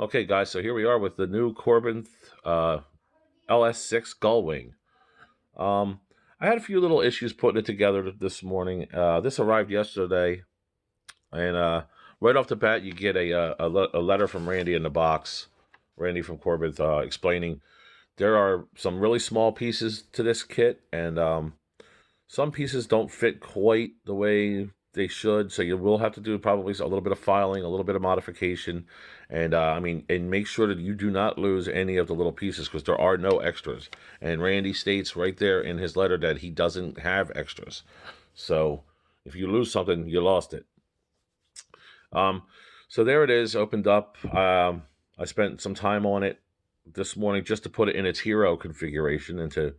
Okay, guys, so here we are with the new Korbanth LS6 Gullwing. Um, I had a few little issues putting it together this morning. This arrived yesterday, and right off the bat, you get a letter from Randy in the box. Randy from Korbanth explaining there are some really small pieces to this kit, and some pieces don't fit quite the way they should, so you will have to do probably a little bit of filing, a little bit of modification, and and make sure that you do not lose any of the little pieces because there are no extras. And Randy states right there in his letter that he doesn't have extras. So if you lose something, you lost it. Um, so there it is, opened up. I spent some time on it this morning just to put it in its hero configuration and to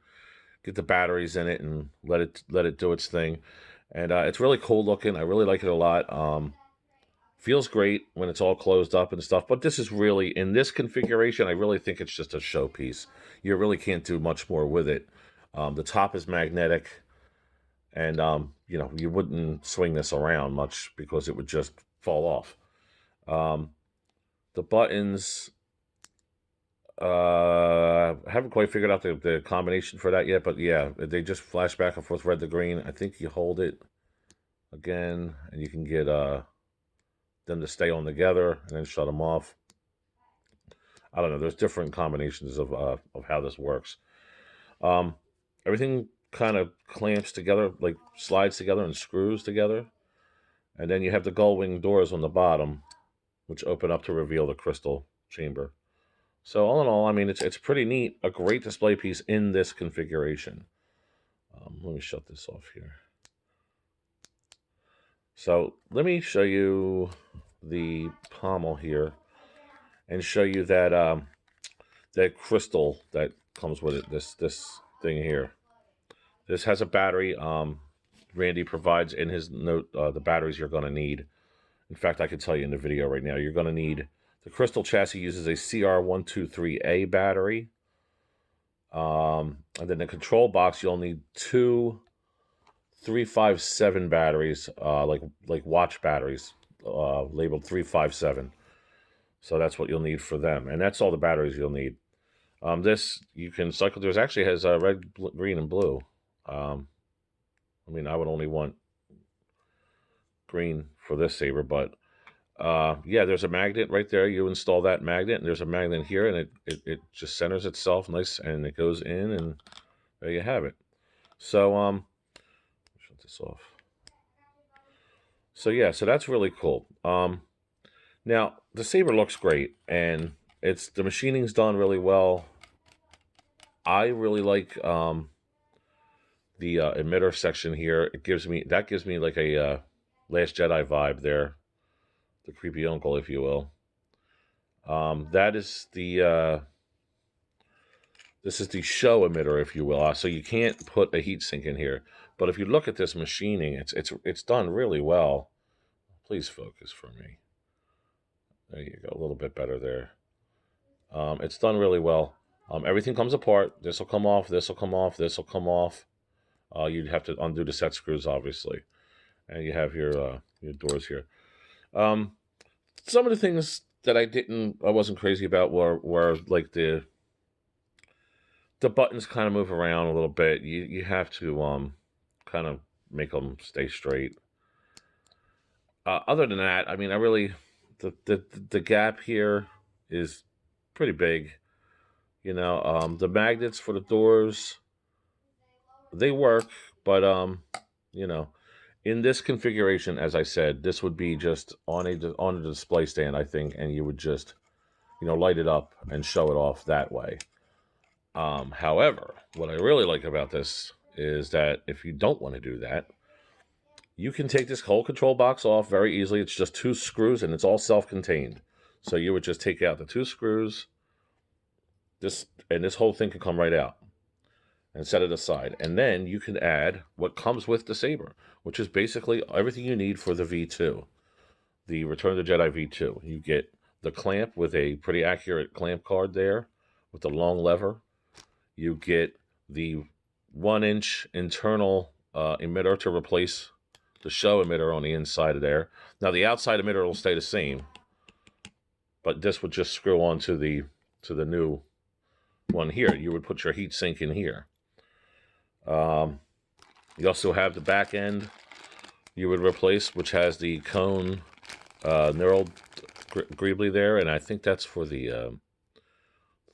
get the batteries in it and let it do its thing. And it's really cool looking. I really like it a lot. Feels great when it's all closed up and stuff. But this is really, in this configuration, I really think it's just a showpiece. You really can't do much more with it. The top is magnetic, and you wouldn't swing this around much because it would just fall off. The buttons, I haven't quite figured out the combination for that yet, but yeah, they just flash back and forth, red to green. I think you hold it again, and you can get them to stay on together and then shut them off. I don't know. There's different combinations of how this works. Everything kind of clamps together, like slides together and screws together, and then you have the gullwing doors on the bottom, which open up to reveal the crystal chamber. So all in all, I mean, it's pretty neat. A great display piece in this configuration. Let me shut this off here. So let me show you the pommel here and show you that that crystal that comes with it. This thing here. This has a battery. Randy provides in his note the batteries you're going to need. In fact, I can tell you in the video right now, you're going to need the crystal chassis uses a CR123A battery. And then the control box, you'll need two 357 batteries, like watch batteries, labeled 357. So that's what you'll need for them, and that's all the batteries you'll need. This you can cycle. There's actually has red, green, and blue. I mean, I would only want green for this saber, but yeah, there's a magnet right there. You install that magnet, and there's a magnet here, and it just centers itself nice, and it goes in, and there you have it. So shut this off. So yeah, so that's really cool. Now the saber looks great, and the machining's done really well. I really like the emitter section here. It gives me like a Last Jedi vibe there, the creepy uncle, if you will. That is the this is the show emitter, if you will. So you can't put a heatsink in here, but if you look at this machining, it's done really well. Please focus for me. There you go, a little bit better there. It's done really well. Everything comes apart. This will come off. This will come off. This will come off. You'd have to undo the set screws, obviously, and you have your doors here. Some of the things that I wasn't crazy about were like the buttons kind of move around a little bit. You have to kind of make them stay straight. Other than that, I mean, I really the gap here is pretty big. You know, the magnets for the doors, they work, but you know, in this configuration, as I said, this would be just on a display stand, I think, and you would just, light it up and show it off that way. However, what I really like about this is that if you don't want to do that, you can take this whole control box off very easily. It's just two screws, and it's all self-contained. So you would just take out the two screws, this whole thing can come right out, and set it aside. And then you can add what comes with the saber, which is basically everything you need for the V2, the Return of the Jedi V2. You get the clamp with a pretty accurate clamp card there with the long lever. You get the 1-inch internal emitter to replace the show emitter on the inside of there. Now the outside emitter will stay the same, but this would just screw on to the new one here. You would put your heat sink in here. You also have the back end you would replace, which has the cone knurled greebly there, and I think that's for the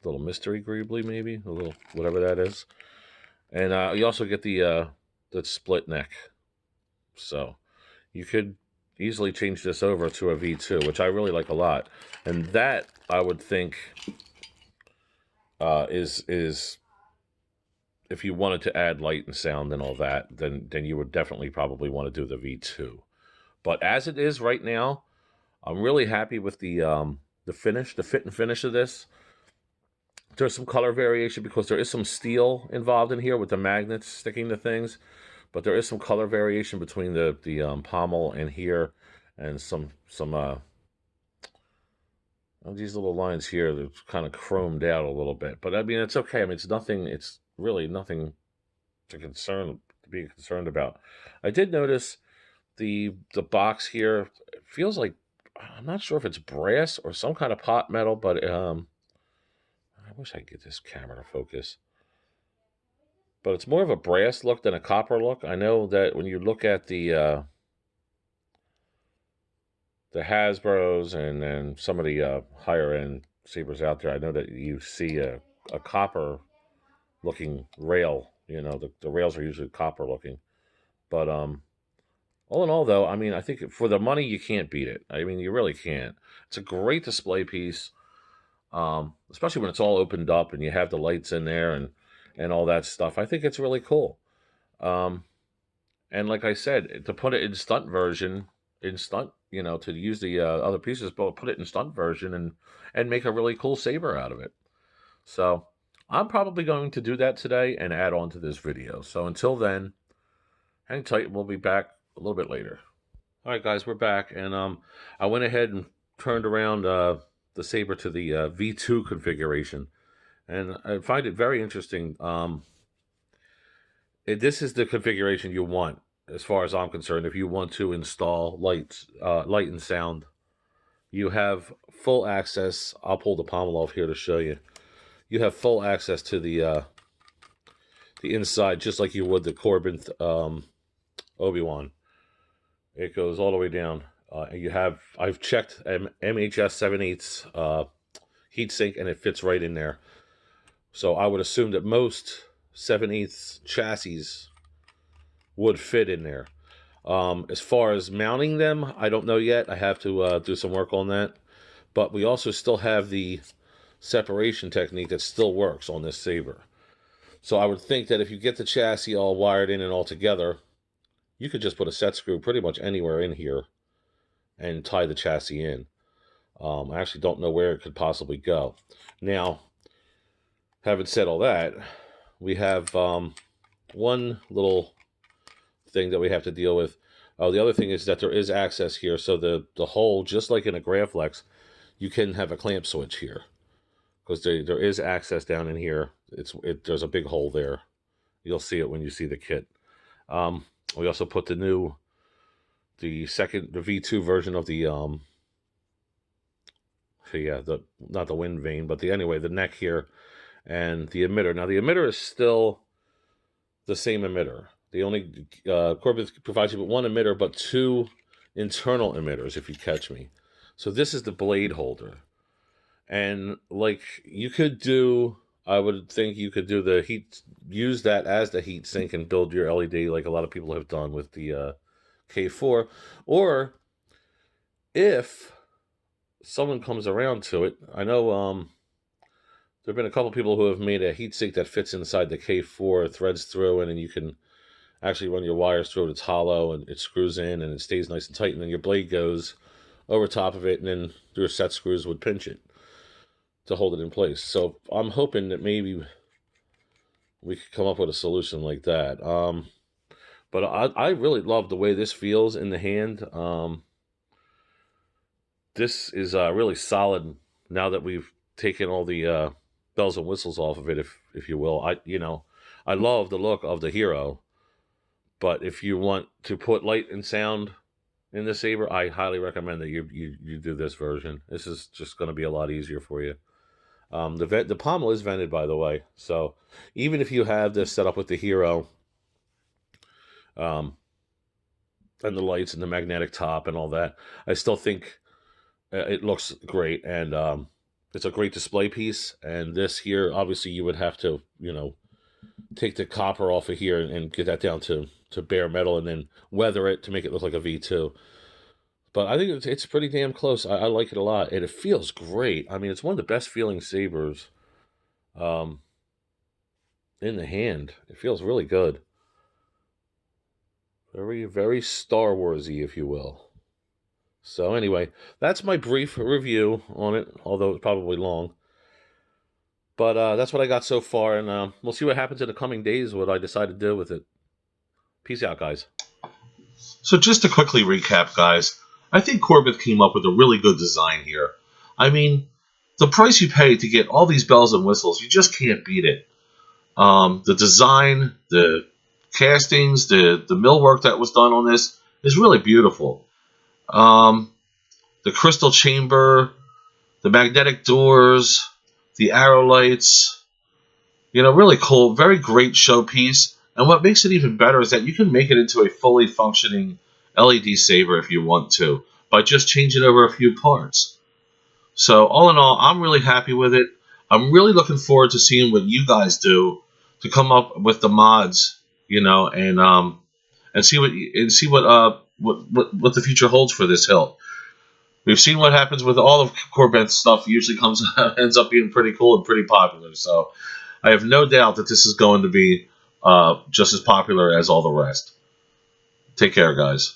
little mystery greebly, maybe a little whatever that is. And you also get the split neck, so you could easily change this over to a V2, which I really like a lot. And that I would think is if you wanted to add light and sound and all that, then you would definitely probably want to do the V2. But as it is right now, I'm really happy with the finish, the fit and finish of this. There's some color variation because there is some steel involved in here with the magnets sticking to things, but there is some color variation between the pommel and here, and some these little lines here. They're kind of chromed out a little bit, but I mean it's okay. I mean it's nothing. It's really nothing to be concerned about. I did notice the box here. It feels like, I'm not sure if it's brass or some kind of pot metal, but I wish I could get this camera to focus. But it's more of a brass look than a copper look. I know that when you look at the Hasbros and then some of the higher end sabers out there, I know that you see a copper looking rail. You know, the rails are usually copper looking. But all in all, though, I mean, I think for the money, you can't beat it. I mean, you really can't. It's a great display piece, especially when it's all opened up and you have the lights in there and all that stuff. I think it's really cool. And like I said, to put it in stunt version, you know, to use the other pieces, but put it in stunt version and make a really cool saber out of it. So I'm probably going to do that today and add on to this video. So until then, hang tight. We'll be back a little bit later. All right, guys, we're back, and I went ahead and turned around the saber to the V2 configuration, and I find it very interesting. This is the configuration you want, as far as I'm concerned. If you want to install light and sound, you have full access. I'll pull the pommel off here to show you. You have full access to the inside, just like you would the Korbanth Obi-Wan. It goes all the way down. I've checked MHS 7/8 heatsink, and it fits right in there. So I would assume that most 7/8 chassis would fit in there. As far as mounting them, I don't know yet. I have to do some work on that. But we also still have the separation technique that still works on this saber. So I would think that if you get the chassis all wired in and all together, you could just put a set screw pretty much anywhere in here and tie the chassis in. I actually don't know where it could possibly go. Now, having said all that, we have one little thing that we have to deal with. The other thing is that there is access here. So the hole, just like in a Graflex, you can have a clamp switch here, because there is access down in here. There's a big hole there. You'll see it when you see the kit. We also put the V2 version of the not the wind vane, but the neck here, and the emitter. Now the emitter is still the same emitter. The only Korbanth provides you with one emitter, but two internal emitters, if you catch me. So this is the blade holder, and like you could do, I would think you could do use that as the heat sink and build your LED like a lot of people have done with the K4. Or if someone comes around to it, I know there have been a couple people who have made a heat sink that fits inside the K4, threads through, and then you can actually run your wires through it. It's hollow and it screws in and it stays nice and tight, and then your blade goes over top of it, and then your set screws would pinch it to hold it in place. So I'm hoping that maybe we could come up with a solution like that. But I really love the way this feels in the hand. This is really solid now that we've taken all the bells and whistles off of it, if you will. I love the look of the Hero, but if you want to put light and sound in the saber, I highly recommend that you do this version. This is just going to be a lot easier for you. The pommel is vented, by the way, so even if you have this set up with the hero, um, and the lights and the magnetic top and all that, I still think it looks great, and it's a great display piece. And this here, obviously, you would have to, take the copper off of here and get that down to bare metal, and then weather it to make it look like a V2. But I think it's pretty damn close. I like it a lot, and it feels great. I mean, it's one of the best feeling sabers um, in the hand. It feels really good. Very, very Star Warsy, if you will. So anyway, that's my brief review on it, although it's probably long. But that's what I got so far, and we'll see what happens in the coming days, what I decide to do with it. Peace out, guys. So just to quickly recap, guys, I think Korbanth came up with a really good design here. I mean, the price you pay to get all these bells and whistles, you just can't beat it. The design, the castings, the millwork that was done on this is really beautiful. The crystal chamber, the magnetic doors, the arrow lights, really cool, very great showpiece. And what makes it even better is that you can make it into a fully functioning LED saber if you want to, by just changing over a few parts. So all in all, I'm really happy with it. I'm really looking forward to seeing what you guys do to come up with the mods, and see what the future holds for this hilt. We've seen what happens with all of Korbanth's stuff. Usually ends up being pretty cool and pretty popular. So I have no doubt that this is going to be just as popular as all the rest. Take care, guys.